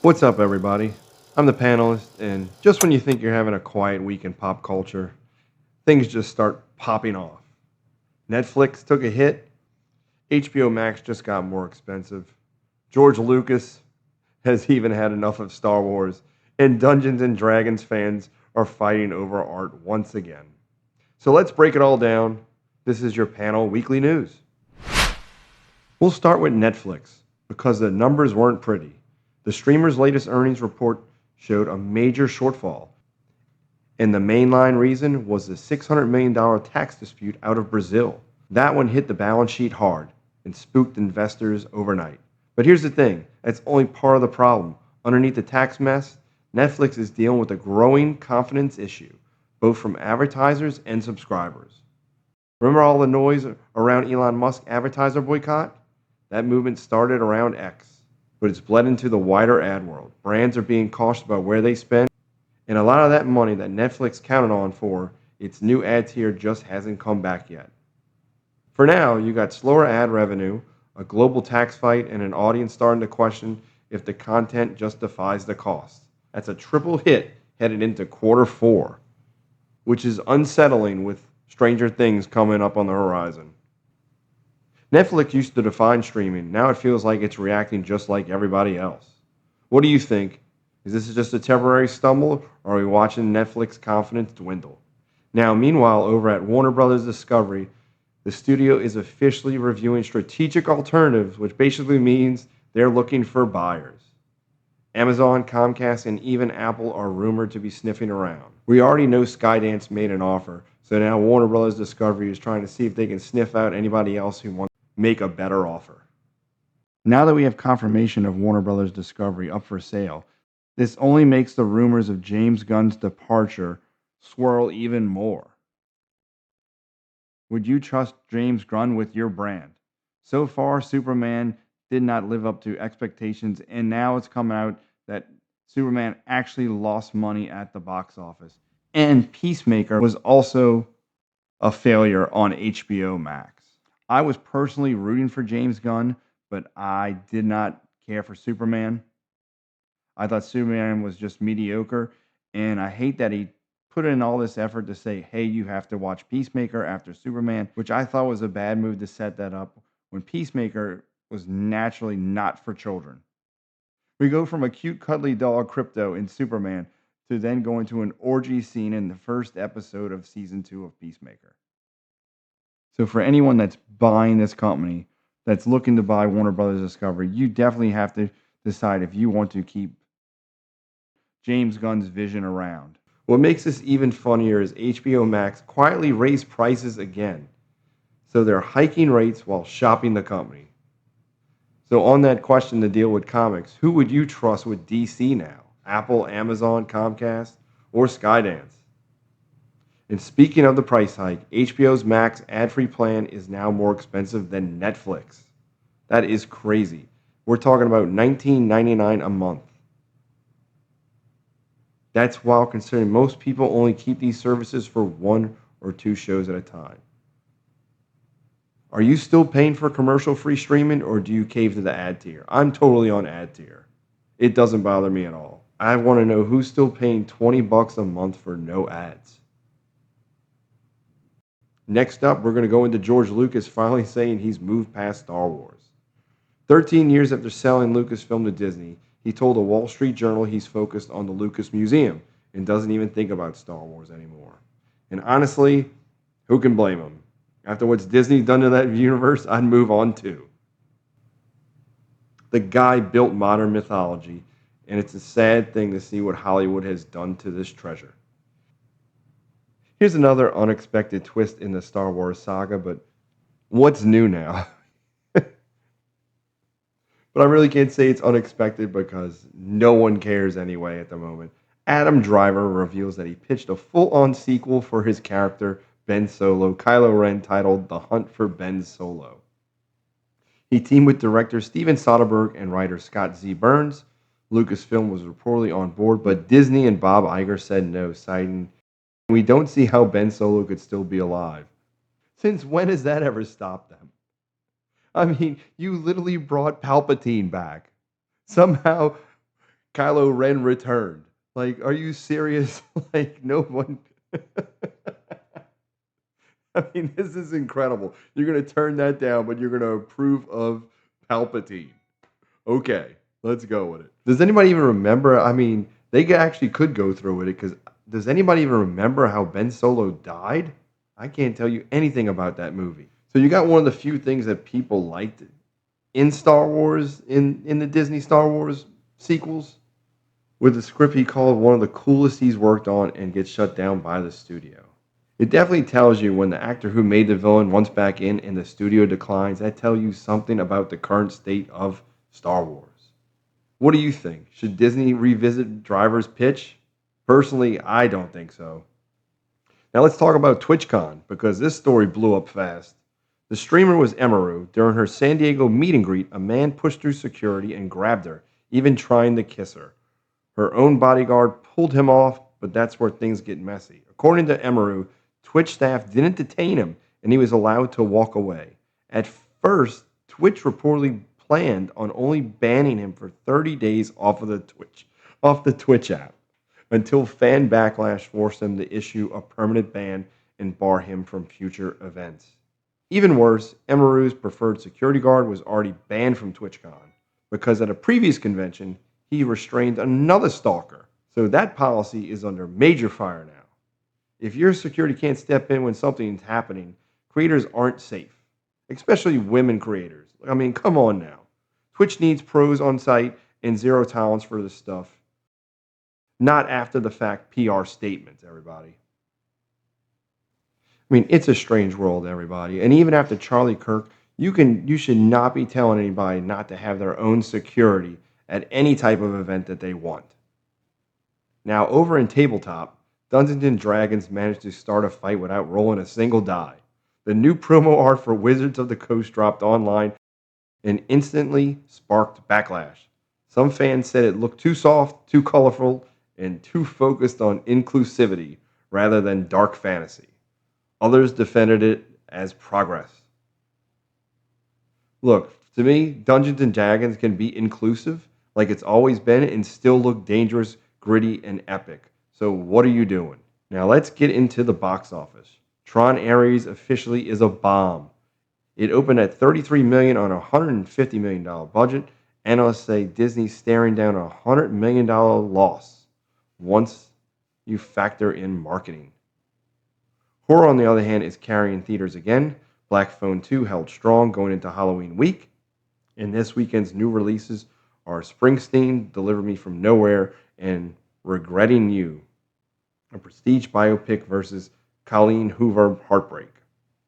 What's up, everybody? I'm the panelist, and just when you think you're having a quiet week in pop culture, things just start popping off. Netflix took a hit, HBO Max just got more expensive, George Lucas has even had enough of Star Wars, and Dungeons and Dragons fans are fighting over art once again. So let's break it all down. This is your panel weekly news. We'll start with Netflix, because the numbers weren't pretty. The streamer's latest earnings report showed a major shortfall, and the mainline reason was the $600 million tax dispute out of Brazil. That one hit the balance sheet hard and spooked investors overnight. But here's the thing, that's only part of the problem. Underneath the tax mess, Netflix is dealing with a growing confidence issue, both from advertisers and subscribers. Remember all the noise around Elon Musk Advertiser boycott? That movement started around X, but it's bled into the wider ad world. Brands are being cautious about where they spend, and a lot of that money that Netflix counted on for its new ad tier just hasn't come back yet. For now, you got slower ad revenue, a global tax fight, and an audience starting to question if the content justifies the cost. That's a triple hit headed into quarter four, which is unsettling with Stranger Things coming up on the horizon. Netflix used to define streaming. Now it feels like it's reacting just like everybody else. What do you think? Is this just a temporary stumble, or are we watching Netflix confidence dwindle? Now, meanwhile, over at Warner Brothers Discovery, the studio is officially reviewing strategic alternatives, which basically means they're looking for buyers. Amazon, Comcast, and even Apple are rumored to be sniffing around. We already know Skydance made an offer, so now Warner Brothers Discovery is trying to see if they can sniff out anybody else who wants to make a better offer. Now that we have confirmation of Warner Brothers Discovery up for sale, this only makes the rumors of James Gunn's departure swirl even more. Would you trust James Gunn with your brand? So far, Superman did not live up to expectations, and now it's come out that Superman actually lost money at the box office. And Peacemaker was also a failure on HBO Max. I was personally rooting for James Gunn, but I did not care for Superman. I thought Superman was just mediocre, and I hate that he put in all this effort to say, hey, you have to watch Peacemaker after Superman, which I thought was a bad move to set that up when Peacemaker was naturally not for children. We go from a cute, cuddly doll Crypto in Superman to then going to an orgy scene in the first episode of season 2 of Peacemaker. So for anyone that's buying this company, that's looking to buy Warner Brothers Discovery, you definitely have to decide if you want to keep James Gunn's vision around. What makes this even funnier is HBO Max quietly raised prices again. So they're hiking rates while shopping the company. So on that question to deal with comics, who would you trust with DC now? Apple, Amazon, Comcast, or Skydance? And speaking of the price hike, HBO's Max ad-free plan is now more expensive than Netflix. That is crazy. We're talking about $19.99 a month. That's while considering most people only keep these services for 1 or 2 shows at a time. Are you still paying for commercial-free streaming, or do you cave to the ad tier? I'm totally on ad tier. It doesn't bother me at all. I want to know who's still paying $20 a month for no ads. Next up, we're going to go into George Lucas finally saying he's moved past Star Wars. 13 years after selling Lucasfilm to Disney, he told the Wall Street Journal he's focused on the Lucas Museum and doesn't even think about Star Wars anymore. And honestly, who can blame him? After what's Disney done to that universe, I'd move on too. The guy built modern mythology, and it's a sad thing to see what Hollywood has done to this treasure. Here's another unexpected twist in the Star Wars saga, but what's new now? But I really can't say it's unexpected because no one cares anyway at the moment. Adam Driver reveals that he pitched a full-on sequel for his character, Ben Solo, Kylo Ren, titled The Hunt for Ben Solo. He teamed with director Steven Soderbergh and writer Scott Z. Burns. Lucasfilm was reportedly on board, but Disney and Bob Iger said no, citing, we don't see how Ben Solo could still be alive. Since when has that ever stopped them? I mean, you literally brought Palpatine back. Somehow Kylo Ren returned. Like, are you serious? Like, no one. I mean, this is incredible. You're going to turn that down, but you're going to approve of Palpatine. Okay, let's go with it. Does anybody even remember? I mean, they actually could go through with it because does anybody even remember how Ben Solo died? I can't tell you anything about that movie. So you got one of the few things that people liked in Star Wars, in the Disney Star Wars sequels, with a script he called one of the coolest he's worked on and gets shut down by the studio. It definitely tells you when the actor who made the villain once back in and the studio declines, that tells you something about the current state of Star Wars. What do you think? Should Disney revisit Driver's pitch? Personally, I don't think so. Now let's talk about TwitchCon, because this story blew up fast. The streamer was Emaru. During her San Diego meet and greet, a man pushed through security and grabbed her, even trying to kiss her. Her own bodyguard pulled him off, but that's where things get messy. According to Emaru, Twitch staff didn't detain him, and he was allowed to walk away. At first, Twitch reportedly planned on only banning him for 30 days off the Twitch app, until fan backlash forced them to issue a permanent ban and bar him from future events. Even worse, Emaru's preferred security guard was already banned from TwitchCon because at a previous convention, he restrained another stalker. So that policy is under major fire now. If your security can't step in when something's happening, creators aren't safe, especially women creators. I mean, come on now. Twitch needs pros on site and zero tolerance for this stuff. Not after the fact PR statements, everybody. I mean, it's a strange world, everybody. And even after Charlie Kirk, you should not be telling anybody not to have their own security at any type of event that they want. Now, over in Tabletop, Dungeons & Dragons managed to start a fight without rolling a single die. The new promo art for Wizards of the Coast dropped online and instantly sparked backlash. Some fans said it looked too soft, too colorful, and too focused on inclusivity rather than dark fantasy. Others defended it as progress. Look, to me, Dungeons & Dragons can be inclusive like it's always been and still look dangerous, gritty, and epic. So what are you doing? Now let's get into the box office. Tron Ares officially is a bomb. It opened at $33 million on a $150 million budget. Analysts say Disney's staring down a $100 million loss once you factor in marketing. Horror, on the other hand, is carrying theaters again. Black Phone 2 held strong going into Halloween week. And this weekend's new releases are Springsteen, Deliver Me From Nowhere, and Regretting You, a prestige biopic versus Colleen Hoover Heartbreak.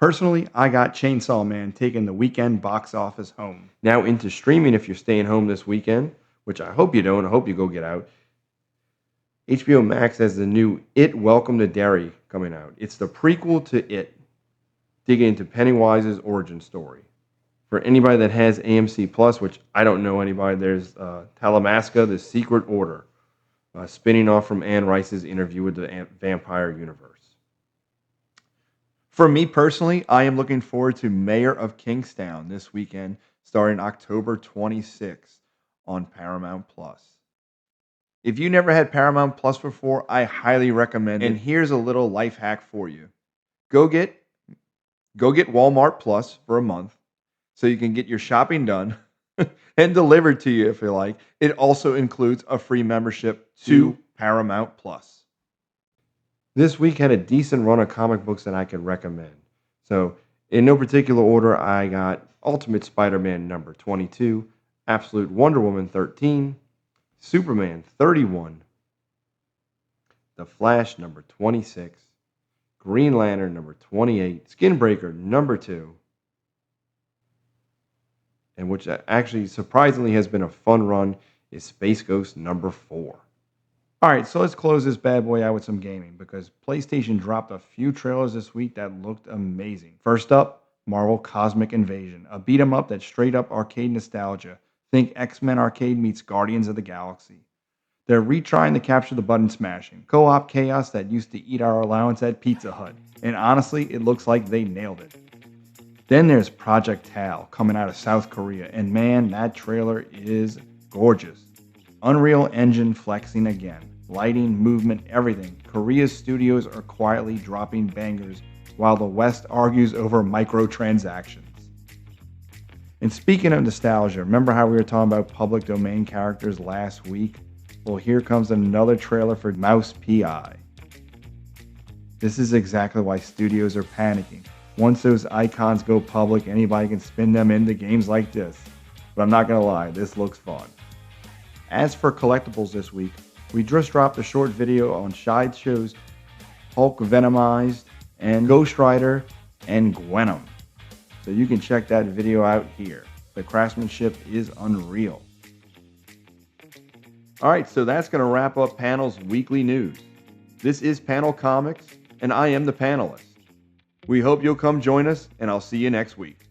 Personally, I got Chainsaw Man taking the weekend box office home. Now into streaming if you're staying home this weekend, which I hope you don't. I hope you go get out. HBO Max has the new It Welcome to Derry coming out. It's the prequel to It, digging into Pennywise's origin story. For anybody that has AMC Plus, which I don't know anybody, there's Talamasca, The Secret Order, spinning off from Anne Rice's interview with the Vampire Universe. For me personally, I am looking forward to Mayor of Kingstown this weekend, starting October 26th on Paramount Plus. If you never had Paramount Plus before, I highly recommend it. And here's a little life hack for you. Go get Walmart Plus for a month so you can get your shopping done and delivered to you if you like. It also includes a free membership to Paramount Plus. This week had a decent run of comic books that I could recommend. So, in no particular order, I got Ultimate Spider-Man number 22, Absolute Wonder Woman 13, Superman 31, The Flash number 26, Green Lantern number 28, Skinbreaker number 2, and which actually surprisingly has been a fun run, is Space Ghost number 4. Alright, so let's close this bad boy out with some gaming, because PlayStation dropped a few trailers this week that looked amazing. First up, Marvel Cosmic Invasion, a beat 'em up that's straight up arcade nostalgia. Think X-Men Arcade meets Guardians of the Galaxy. They're retrying to capture the button smashing, co-op chaos that used to eat our allowance at Pizza Hut, and honestly, it looks like they nailed it. Then there's Project Tal coming out of South Korea, and man, that trailer is gorgeous. Unreal Engine flexing again. Lighting, movement, everything. Korea's studios are quietly dropping bangers while the West argues over microtransactions. And speaking of nostalgia, remember how we were talking about public domain characters last week? Well, here comes another trailer for Mouse P.I. This is exactly why studios are panicking. Once those icons go public, anybody can spin them into games like this. But I'm not going to lie, this looks fun. As for collectibles this week, we just dropped a short video on Sideshow's Hulk Venomized and Ghost Rider and Gwenom. So you can check that video out here. The craftsmanship is unreal. Alright, so that's going to wrap up Panel's weekly news. This is Panel Comics, and I am the panelist. We hope you'll come join us, and I'll see you next week.